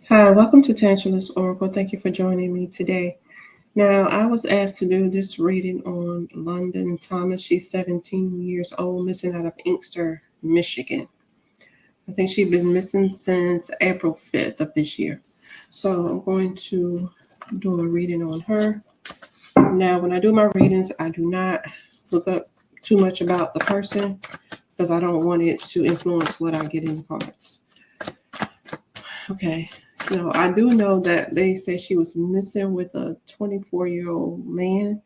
Hi, welcome to Tantalus Oracle. Thank you for joining me today. Now, I was asked to do this reading on London Thomas. She's 17 years old, missing out of Inkster, Michigan. I think she's been missing since April 5th of this year. So I'm going to do a reading on her. Now, when I do my readings, I do not look up too much about the person because I don't want it to influence what I get in the cards. Okay. So I do know that they say she was missing with a 24-year-old man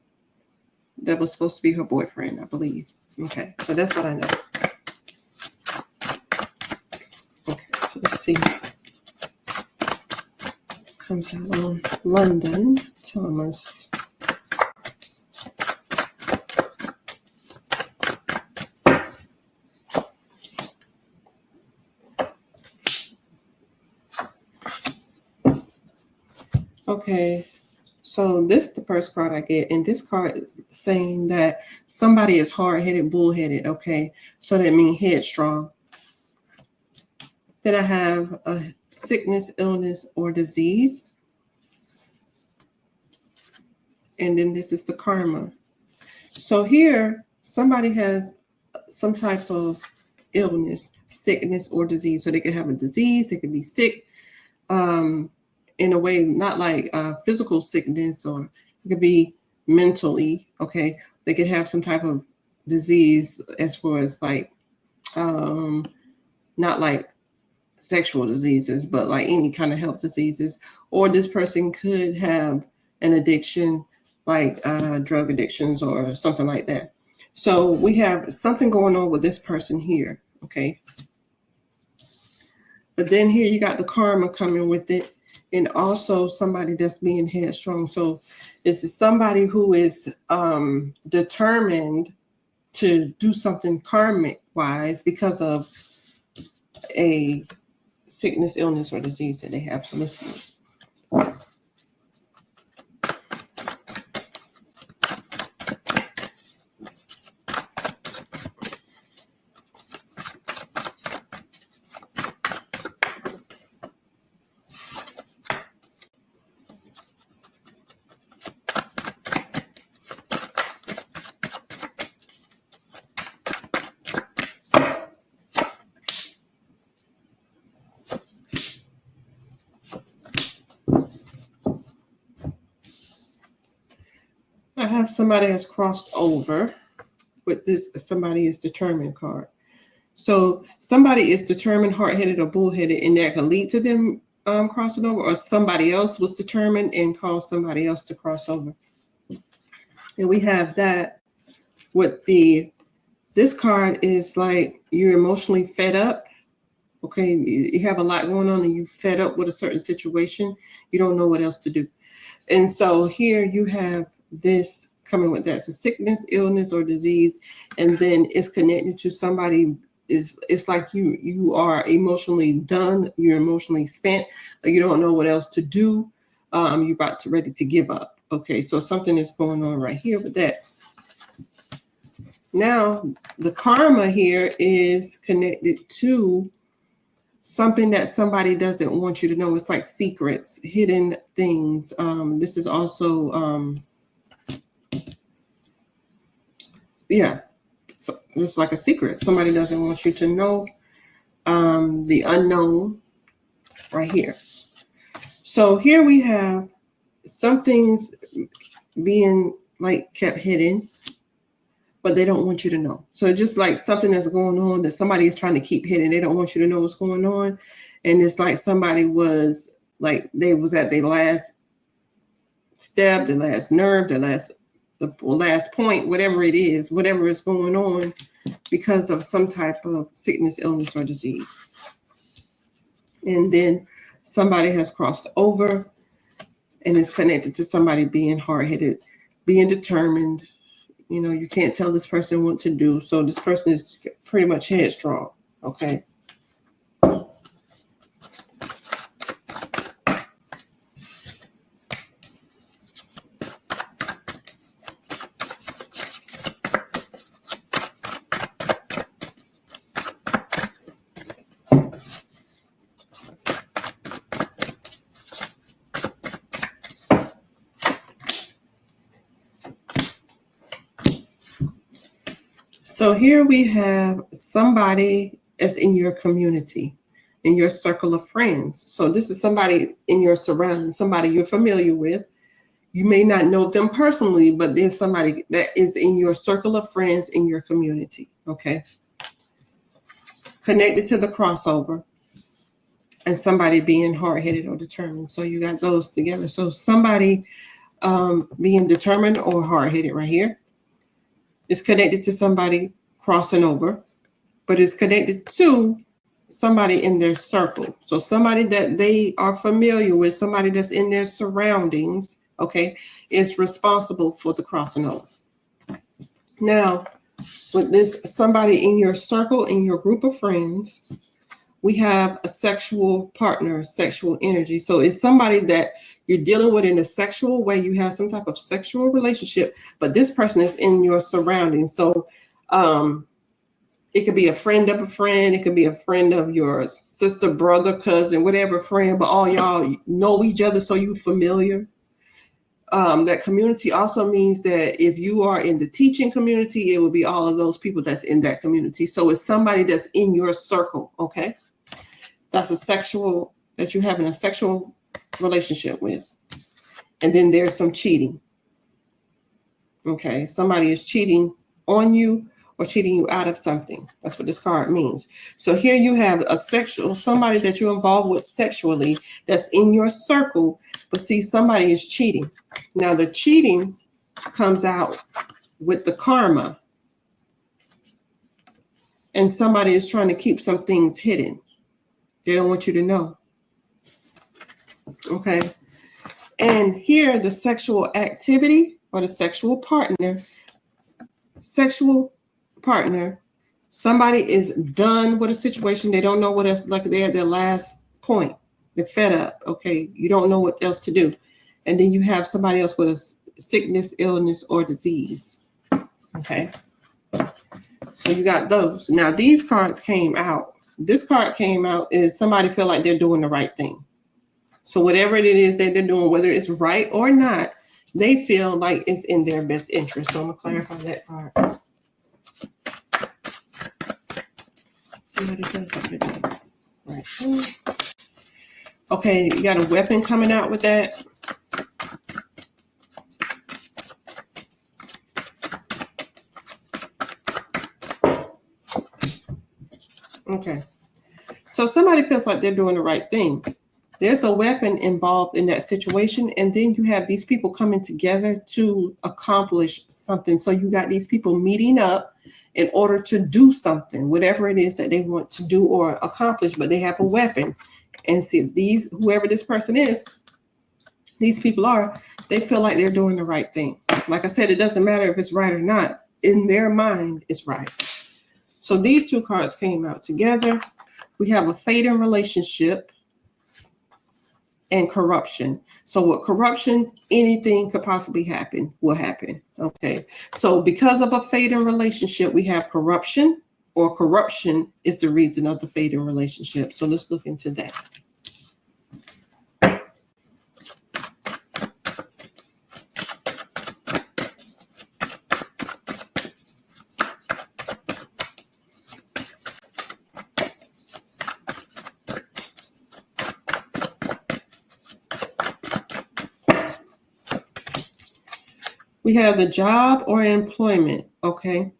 that was supposed to be her boyfriend, I believe. Okay, so that's what I know. Okay, so let's see. Comes out on London Thomas. Okay, so this is the first card I get, and this card is saying that somebody is hard-headed, bullheaded. Okay, so that means headstrong. Then I have a sickness, illness, or disease. And then this is the karma. So here, somebody has some type of illness, sickness, or disease. So they could have a disease, they could be sick, in a way, not like physical sickness, or it could be mentally, okay? They could have some type of disease as far as like, not like sexual diseases, but like any kind of health diseases. Or this person could have an addiction, like drug addictions or something like that. So we have something going on with this person here, okay? But then here you got the karma coming with it, and also somebody that's being headstrong. So it's somebody who is determined to do something karmic-wise because of a sickness, illness, or disease that they have. So let's see. I have somebody has crossed over with this somebody is determined card. So somebody is determined, hard-headed, or bullheaded, and that can lead to them crossing over, or somebody else was determined and caused somebody else to cross over. And we have that with this card is like you're emotionally fed up. Okay, you have a lot going on and you fed up with a certain situation. You don't know what else to do. And so here you have this coming with that. It's a sickness, illness, or disease, and then it's connected to somebody. It's like you are emotionally done. You're emotionally spent. You don't know what else to do. You're about to ready to give up. Okay, so something is going on right here with that. Now the karma here is connected to something that somebody doesn't want you to know. It's like secrets, hidden things. This is also, so it's like a secret. Somebody doesn't want you to know the unknown right here. So here we have some things being like kept hidden, but they don't want you to know. So it's just like something that's going on that somebody is trying to keep hidden. They don't want you to know what's going on. And it's like somebody was like, they was at their last step, their last nerve, the last point, whatever it is, whatever is going on because of some type of sickness, illness, or disease. And then somebody has crossed over and is connected to somebody being hard-headed, being determined. You know, you can't tell this person what to do. So this person is pretty much headstrong, okay? So here we have somebody that's in your community, in your circle of friends. So this is somebody in your surroundings, somebody you're familiar with. You may not know them personally, but there's somebody that is in your circle of friends in your community, okay? Connected to the crossover, and somebody being hard-headed or determined. So you got those together. So somebody being determined or hard-headed right here is connected to somebody crossing over, but it's connected to somebody in their circle. So somebody that they are familiar with, somebody that's in their surroundings, okay, is responsible for the crossing over. Now, with this somebody in your circle, in your group of friends, we have a sexual partner, sexual energy. So it's somebody that you're dealing with in a sexual way. You have some type of sexual relationship, but this person is in your surroundings. So it could be a friend of a friend. It could be a friend of your sister, brother, cousin, whatever friend, but all y'all know each other, so you're familiar. That community also means that if you are in the teaching community, it will be all of those people that's in that community. So it's somebody that's in your circle, okay? That's a sexual, that you're having a sexual relationship with. And then there's some cheating. Okay, somebody is cheating on you or cheating you out of something. That's what this card means. So here you have a sexual, somebody that you're involved with sexually that's in your circle, but see, somebody is cheating. Now the cheating comes out with the karma. And somebody is trying to keep some things hidden. They don't want you to know. Okay. And here, the sexual activity or the sexual partner, somebody is done with a situation. They don't know what else, like they're at their last point. They're fed up. Okay. You don't know what else to do. And then you have somebody else with a sickness, illness, or disease. Okay. So you got those. Now these cards came out. This card came out is somebody feel like they're doing the right thing. So whatever it is that they're doing, whether it's right or not, they feel like it's in their best interest. So I'm gonna clarify that part. See what it does up here. Right. Okay, you got a weapon coming out with that. Okay. So somebody feels like they're doing the right thing. There's a weapon involved in that situation, and then you have these people coming together to accomplish something. So you got these people meeting up in order to do something, whatever it is that they want to do or accomplish, but they have a weapon. And see, these, whoever this person is, these people are, they feel like they're doing the right thing. Like I said, it doesn't matter if it's right or not. In their mind, it's right. So these two cards came out together. We have a fading relationship and corruption. So with corruption, anything could possibly happen, will happen. Okay. So because of a fading relationship, we have corruption, or corruption is the reason of the fading relationship. So let's look into that. We have the job or employment, okay?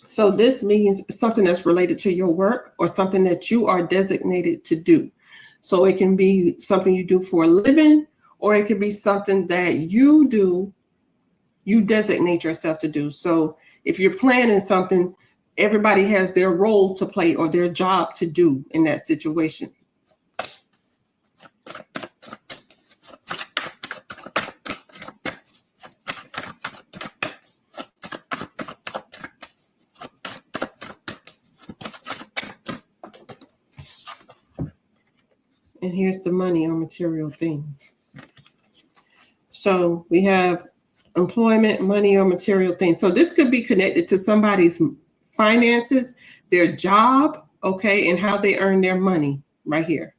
So this means something that's related to your work or something that you are designated to do. So it can be something you do for a living, or it could be something that you do, you designate yourself to do. So if you're planning something, everybody has their role to play or their job to do in that situation. And here's the money on material things. So we have employment, money, or material things. So this could be connected to somebody's finances, their job, okay, and how they earn their money right here.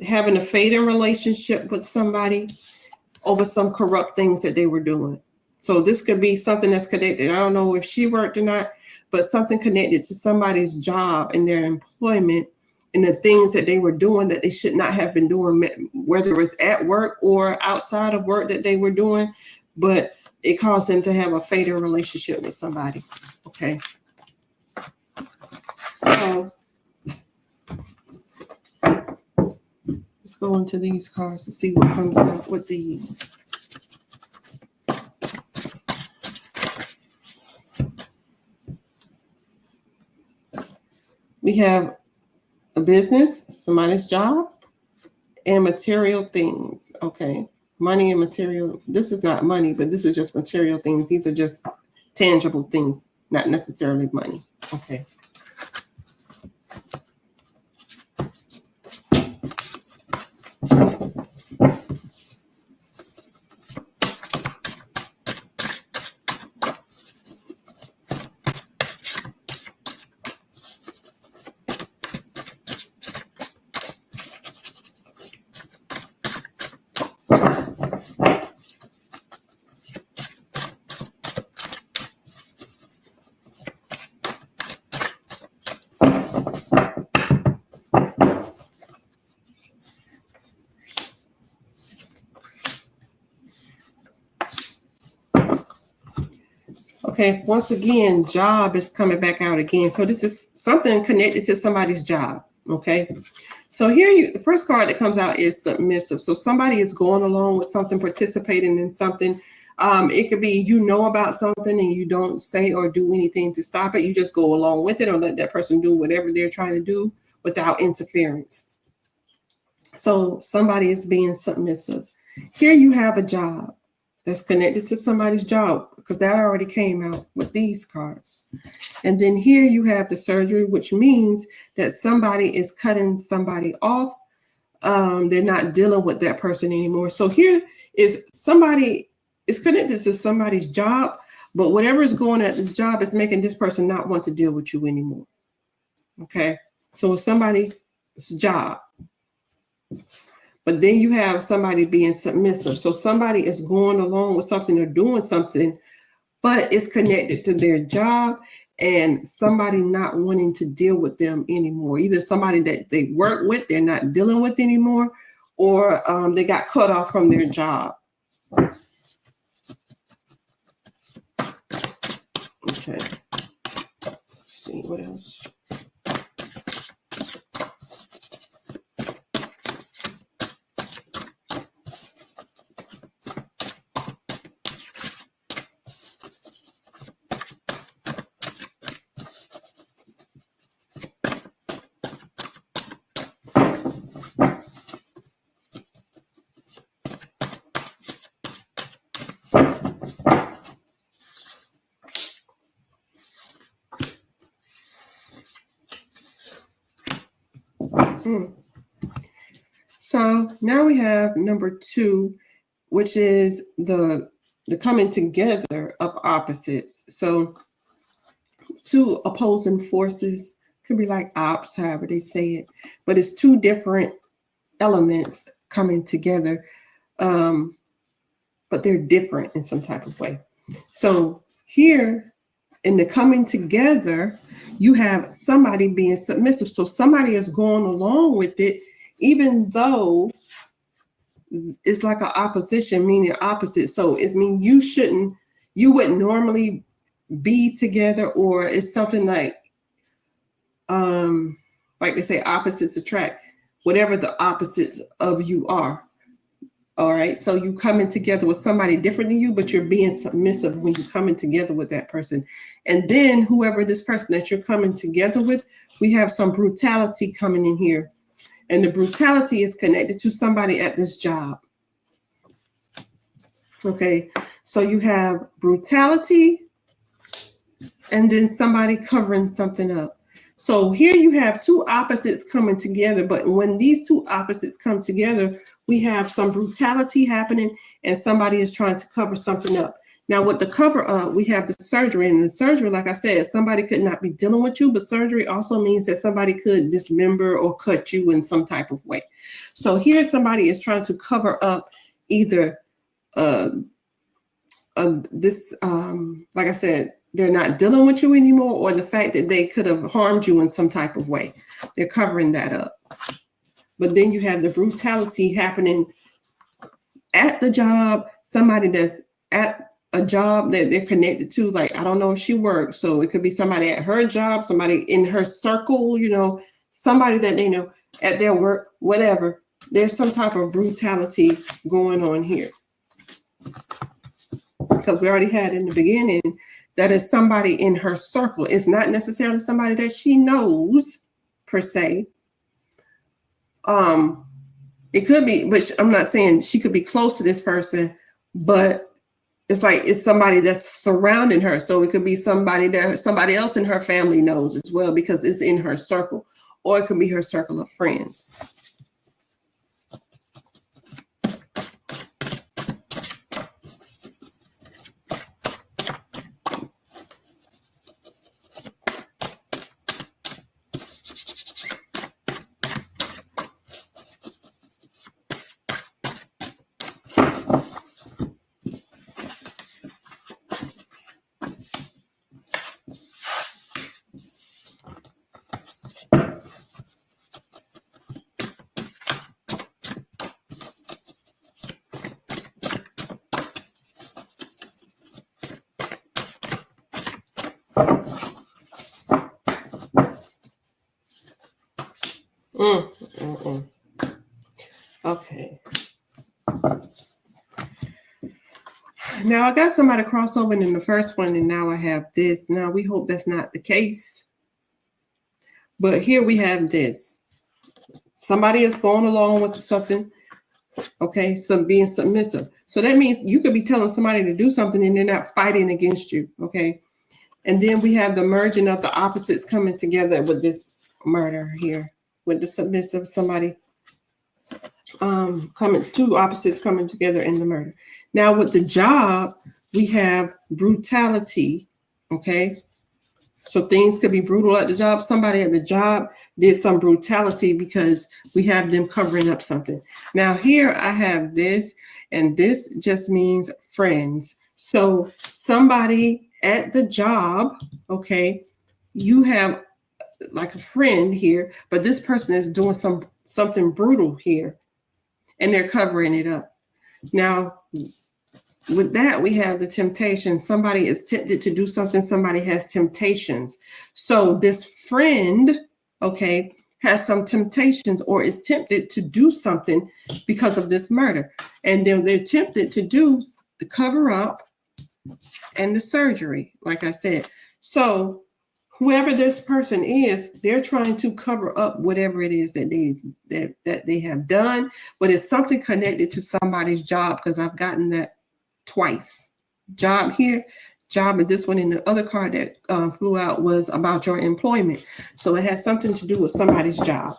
Having a fading relationship with somebody over some corrupt things that they were doing. So this could be something that's connected. I don't know if she worked or not, but something connected to somebody's job and their employment and the things that they were doing that they should not have been doing, whether it was at work or outside of work that they were doing, but it caused them to have a fatal relationship with somebody. Okay. So let's go into these cards to see what comes out with these. We have a business, somebody's job, and material things. Okay. Money and material. This is not money, but this is just material things. These are just tangible things, not necessarily money. Okay. Okay, once again, job is coming back out again. So this is something connected to somebody's job. Okay. So here the first card that comes out is submissive. So somebody is going along with something, participating in something. It could be you know about something and you don't say or do anything to stop it. You just go along with it or let that person do whatever they're trying to do without interference. So somebody is being submissive. Here you have a job that's connected to somebody's job, because that already came out with these cards. And then here you have the surgery, which means that somebody is cutting somebody off. They're not dealing with that person anymore. So here is somebody is connected to somebody's job, but whatever is going at this job is making this person not want to deal with you anymore. Okay, so it's somebody's job. But then you have somebody being submissive. So somebody is going along with something or doing something, but it's connected to their job and somebody not wanting to deal with them anymore. Either somebody that they work with, they're not dealing with anymore, or they got cut off from their job. Okay. Let's see what else. So now we have number 2, which is the coming together of opposites. So two opposing forces, could be like ops, however they say it, but it's two different elements coming together, but they're different in some type of way. So here in the coming together, you have somebody being submissive. So somebody is going along with it, even though it's like an opposition, meaning opposite. So it means you wouldn't normally be together, or it's something like they say, opposites attract, whatever the opposites of you are. All right. So you coming together with somebody different than you, but you're being submissive when you're coming together with that person. And then whoever this person that you're coming together with, we have some brutality coming in here. And the brutality is connected to somebody at this job. Okay. So you have brutality and then somebody covering something up. So here you have two opposites coming together, but when these two opposites come together, we have some brutality happening and somebody is trying to cover something up. Now with the cover up, we have the surgery, and the surgery, like I said, somebody could not be dealing with you, but surgery also means that somebody could dismember or cut you in some type of way. So here somebody is trying to cover up either like I said, they're not dealing with you anymore, or the fact that they could have harmed you in some type of way. They're covering that up. But then you have the brutality happening at the job, somebody that's at a job that they're connected to. Like, I don't know if she works, so it could be somebody at her job, somebody in her circle, somebody that they know at their work, whatever. There's some type of brutality going on here. Because we already had in the beginning that is somebody in her circle. It's not necessarily somebody that she knows per se. It could be, but I'm not saying she could be close to this person, but it's somebody that's surrounding her. So it could be somebody that somebody else in her family knows as well, because it's in her circle, or it could be her circle of friends. Okay. Now I got somebody crossover in the first one, and now I have this. Now we hope that's not the case. But here we have this. Somebody is going along with something. Okay, so being submissive. So that means you could be telling somebody to do something and they're not fighting against you. Okay. And then we have the merging of the opposites coming together with this murder here, with the submissive, somebody two opposites coming together in the murder. Now with the job, we have brutality. Okay. So things could be brutal at the job. Somebody at the job did some brutality because we have them covering up something. Now here I have this, and this just means friends. So somebody at the job, okay, you have like a friend here, but this person is doing something brutal here, and they're covering it up. Now, with that, we have the temptation. Somebody is tempted to do something. Somebody has temptations. So this friend, okay, has some temptations or is tempted to do something because of this murder. And then they're tempted to do the cover up and the surgery, like I said. So whoever this person is, they're trying to cover up whatever it is that they have done, but it's something connected to somebody's job, because I've gotten that twice. Job here, job, and this one in the other card that flew out was about your employment. So it has something to do with somebody's job.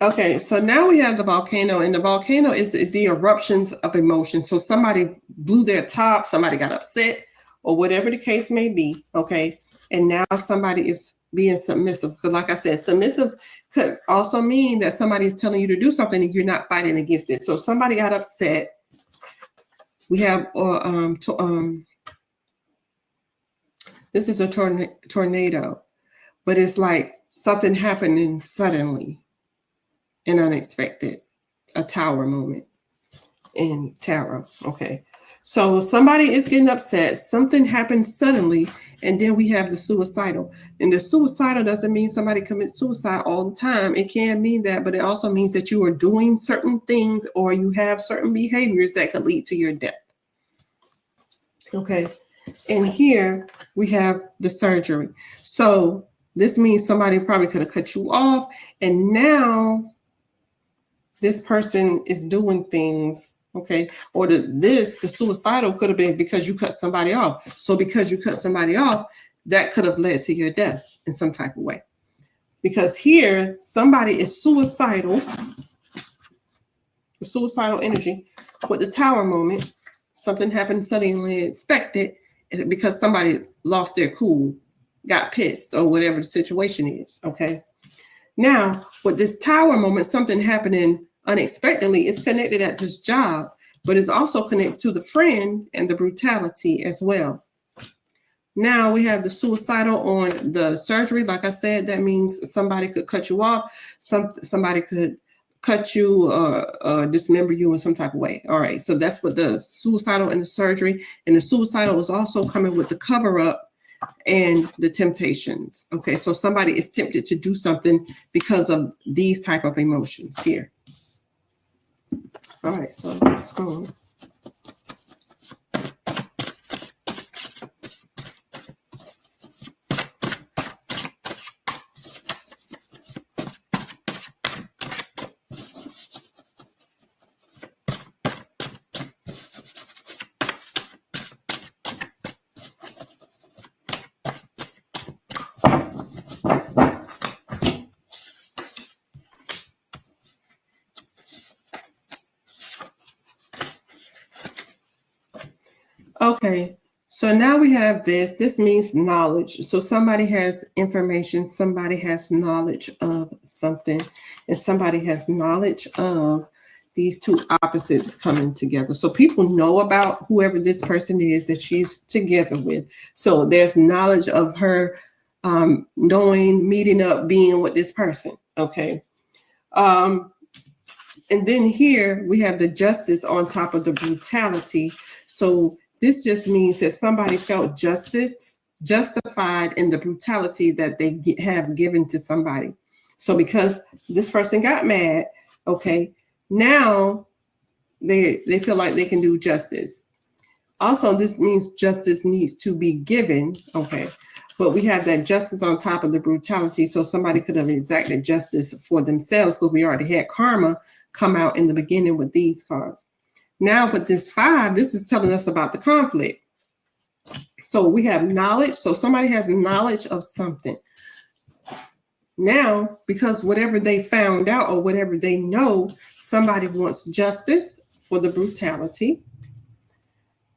Okay, so now we have the volcano, and the volcano is the eruptions of emotion. So somebody blew their top, somebody got upset, or whatever the case may be, okay? And now somebody is being submissive. Because like I said, submissive could also mean that somebody is telling you to do something and you're not fighting against it. So somebody got upset. We have, this is a tornado, but it's like something happening suddenly and unexpected, a tower moment in tarot. Okay, so somebody is getting upset, something happens suddenly, and then we have the suicidal. And the suicidal doesn't mean somebody commits suicide all the time. It can mean that, but it also means that you are doing certain things or you have certain behaviors that could lead to your death. Okay, and here we have the surgery. So this means somebody probably could have cut you off, and now this person is doing things Okay, or the suicidal could have been because you cut somebody off. So because you cut somebody off, that could have led to your death in some type of way. Because here, somebody is suicidal, the suicidal energy, with the tower moment, something happened suddenly unexpected because somebody lost their cool, got pissed, or whatever the situation is, okay? Now, with this tower moment, something happening unexpectedly, it's connected at this job, but it's also connected to the friend and the brutality as well. Now we have the suicidal on the surgery. Like I said, that means somebody could cut you off. Somebody could cut you or dismember you in some type of way. All right, so that's what the suicidal and the surgery. And the suicidal is also coming with the cover up and the temptations. Okay, so somebody is tempted to do something because of these type of emotions here. All right, so let's go on. Okay, so now we have this. This means knowledge. So somebody has information, somebody has knowledge of something, and somebody has knowledge of these two opposites coming together. So people know about whoever this person is that she's together with. So there's knowledge of her knowing, meeting up, being with this person. Okay. And then here we have the justice on top of the brutality. So this just means that somebody felt justified in the brutality that they have given to somebody. So because this person got mad, okay, now they feel like they can do justice. Also, this means justice needs to be given, okay, but we have that justice on top of the brutality. So somebody could have exacted justice for themselves because we already had karma come out in the beginning with these cards. Now with this 5, this is telling us about the conflict. So we have knowledge. So somebody has knowledge of something. Now, because whatever they found out or whatever they know, somebody wants justice for the brutality.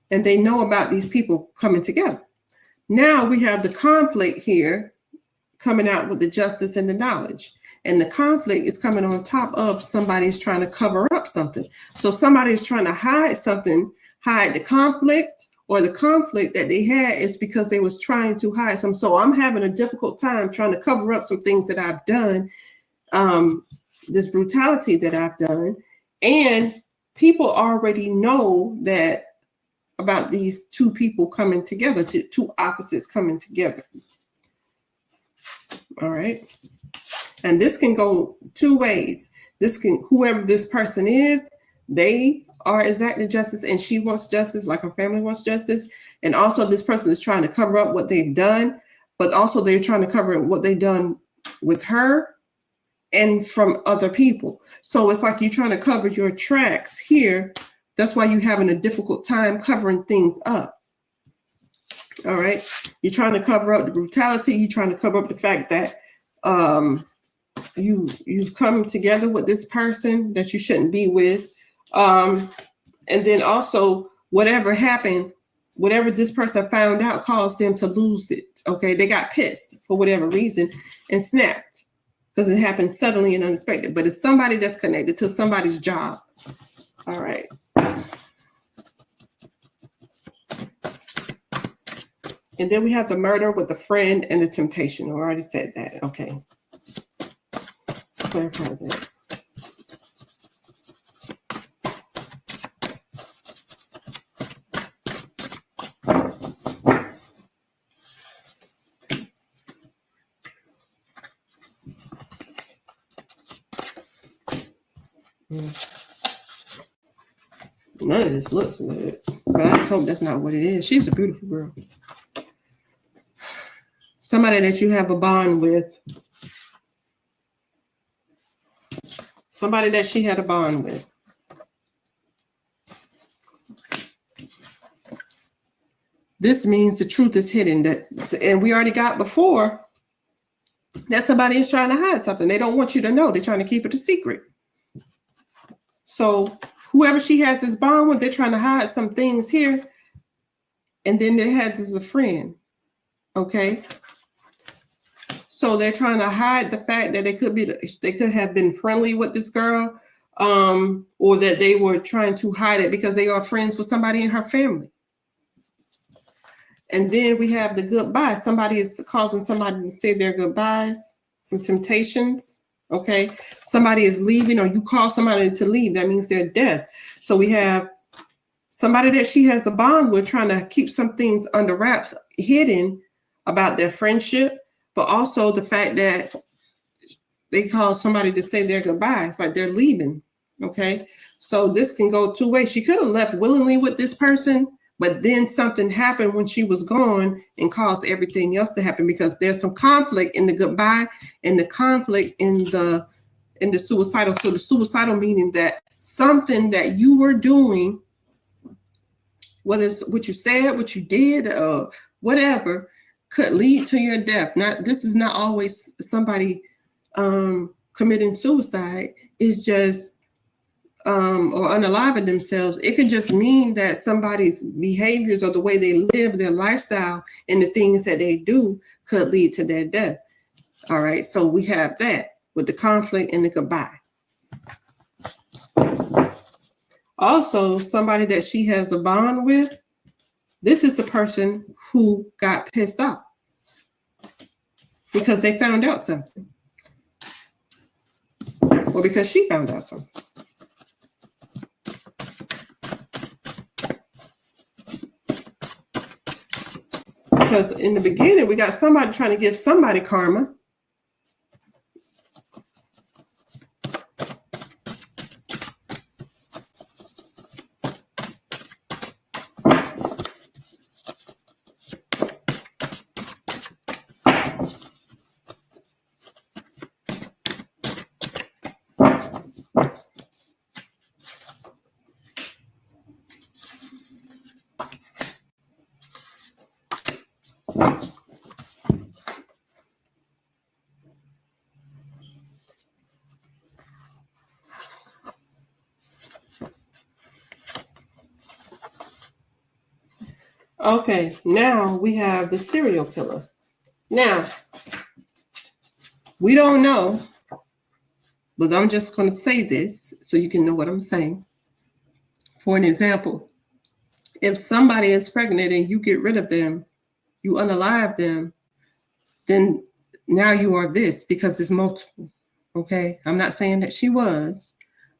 And they know about these people coming together. Now we have the conflict here coming out with the justice and the knowledge. And the conflict is coming on top of somebody's trying to cover up something. So somebody is trying to hide something, hide the conflict, or the conflict that they had is because they was trying to hide something. So I'm having a difficult time trying to cover up some things that I've done, this brutality that I've done. And people already know that about these two people coming together, two opposites coming together. All right. And this can go 2 ways. This can, whoever this person is, they are exacting justice and she wants justice, like her family wants justice. And also this person is trying to cover up what they've done, but also they're trying to cover what they've done with her and from other people. So it's like you're trying to cover your tracks here. That's why you're having a difficult time covering things up. All right. You're trying to cover up the brutality. You're trying to cover up the fact that you've come together with this person that you shouldn't be with. And then also whatever happened, whatever this person found out caused them to lose it. Okay. They got pissed for whatever reason and snapped because it happened suddenly and unexpected, but it's somebody that's connected to somebody's job. All right. And then we have the murder with the friend and the temptation. I already said that. Okay. Let's clarify that. None of this looks good, but I just hope that's not what it is. She's a beautiful girl. Somebody that you have a bond with. Somebody that she had a bond with. this means the truth is hidden. And we already got before that somebody is trying to hide something. They don't want you to know. They're trying to keep it a secret. So whoever she has this bond with, they're trying to hide some things here. And then they had this as a friend. Okay. So they're trying to hide the fact that they could have been friendly with this girl, or that they were trying to hide it because they are friends with somebody in her family. And then we have the goodbye. Somebody is causing somebody to say their goodbyes, some temptations. Okay. Somebody is leaving, or you call somebody to leave. That means they're dead. So we have somebody that she has a bond with trying to keep some things under wraps, hidden about their friendship, but also the fact that they call somebody to say their goodbyes, like they're leaving. Okay. So this can go two ways. She could have left willingly with this person, but then something happened when she was gone and caused everything else to happen, because there's some conflict in the goodbye and the conflict in the suicidal. So the suicidal meaning that something that you were doing, whether it's what you said, what you did, whatever, could lead to your death. This is not always somebody committing suicide. It's just or unaliving themselves. It could just mean that somebody's behaviors or the way they live, their lifestyle, and the things that they do could lead to their death. All right. So we have that with the conflict and the goodbye. Also, somebody that she has a bond with, this is the person who got pissed off because they found out something, or because she found out something. Because in the beginning, we got somebody trying to give somebody karma. Okay, now we have the serial killer. Now, we don't know, but I'm just going to say this so you can know what I'm saying. For an example, if somebody is pregnant and you get rid of them, you unalive them, then now you are this, because it's multiple. Okay, I'm not saying that she was.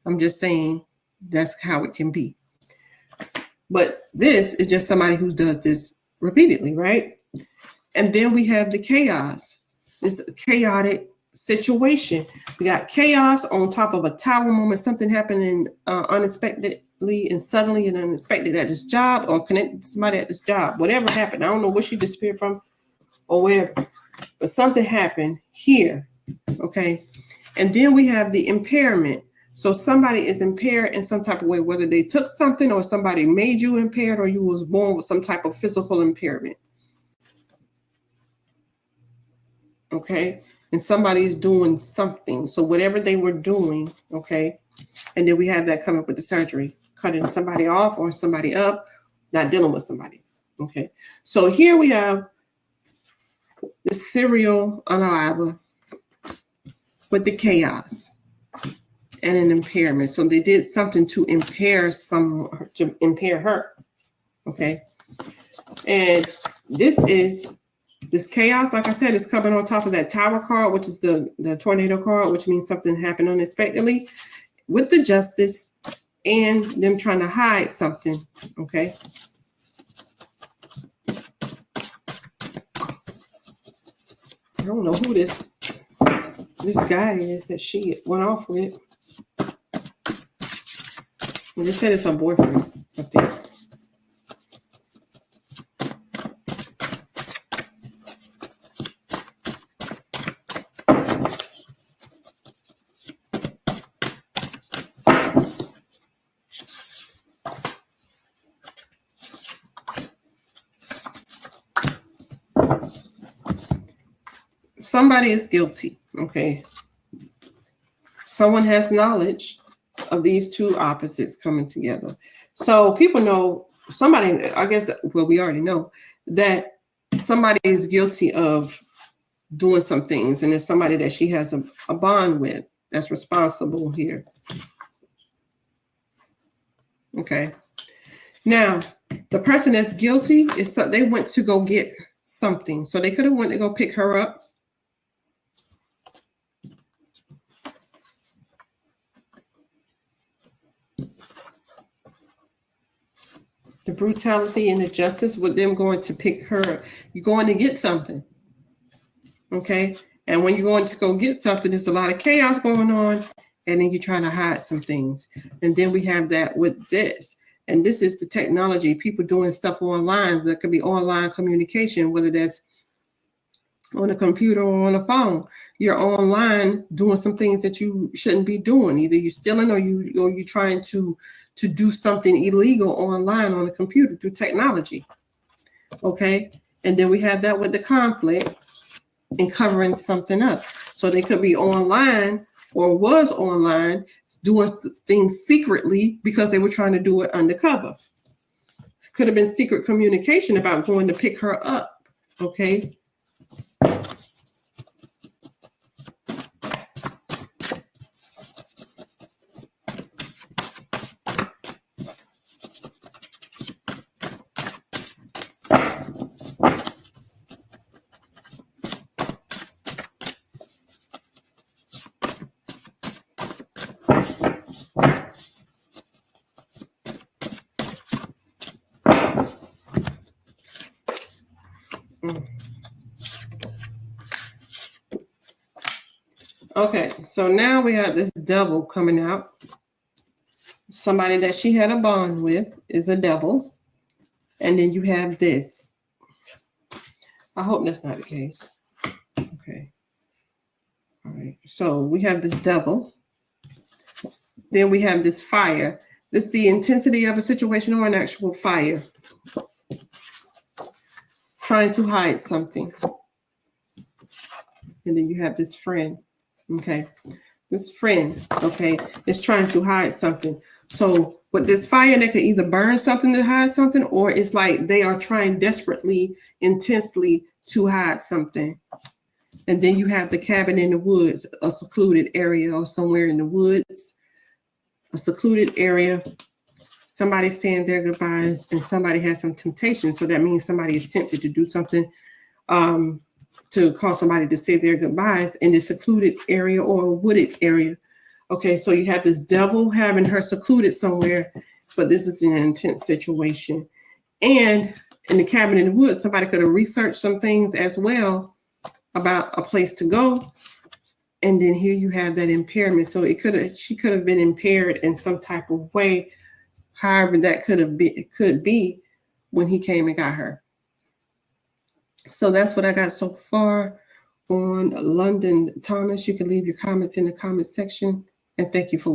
I'm just saying that's how it can be. But this is just somebody who does this repeatedly, right? And then we have the chaos, this chaotic situation. We got chaos on top of a tower moment, something happening unexpectedly and suddenly and unexpected at this job, or connected to somebody at this job. Whatever happened, I don't know where she disappeared from or wherever, but something happened here, okay? And then we have the impairment. So somebody is impaired in some type of way, whether they took something or somebody made you impaired, or you was born with some type of physical impairment. Okay. And somebody's doing something. So whatever they were doing, okay. And then we have that coming with the surgery, cutting somebody off or somebody up, not dealing with somebody. Okay. So here we have the serial unalive with the chaos and an impairment. So they did something to impair her. Okay. And this chaos, like I said, is coming on top of that tower card, which is the tornado card, which means something happened unexpectedly, with the justice and them trying to hide something. Okay. I don't know who this guy is that she went off with. Well, they said it's her boyfriend, I think. somebody is guilty. Okay. Someone has knowledge of these two opposites coming together. So people know somebody, I guess, well, we already know that somebody is guilty of doing some things, and it's somebody that she has a bond with that's responsible here. Okay. Now, the person that's guilty is they went to go get something. So they could have went to go pick her up. The brutality and the justice with them going to pick her up. You're going to get something. Okay. And when you're going to go get something, there's a lot of chaos going on. And then you're trying to hide some things. And then we have that with this. And this is the technology, people doing stuff online. That could be online communication, whether that's on a computer or on a phone. You're online doing some things that you shouldn't be doing. Either you're stealing or you're trying to do something illegal online on a computer through technology. Okay. And then we have that with the conflict and covering something up. So they could be online or was online doing things secretly because they were trying to do it undercover. Could have been secret communication about going to pick her up. Okay. Okay, so now we have this devil coming out. Somebody that she had a bond with is a devil. And then you have this. I hope that's not the case. Okay. All right. So we have this devil. Then we have this fire. This is the intensity of a situation or an actual fire. Trying to hide something. And then you have this friend. Okay. This friend, okay, is trying to hide something. So with this fire, they could either burn something to hide something, or it's like they are trying desperately, intensely to hide something. And then you have the cabin in the woods, a secluded area or somewhere in the woods, a secluded area. Somebody's saying their goodbyes and somebody has some temptation. So that means somebody is tempted to do something to cause somebody to say their goodbyes in this secluded area or a wooded area. Okay, so you have this devil having her secluded somewhere, but this is an intense situation. And in the cabin in the woods, somebody could have researched some things as well about a place to go. And then here you have that impairment. So she could have been impaired in some type of way. However, that could be when he came and got her. So that's what I got so far on London Thomas. You can leave your comments in the comment section. And thank you for watching.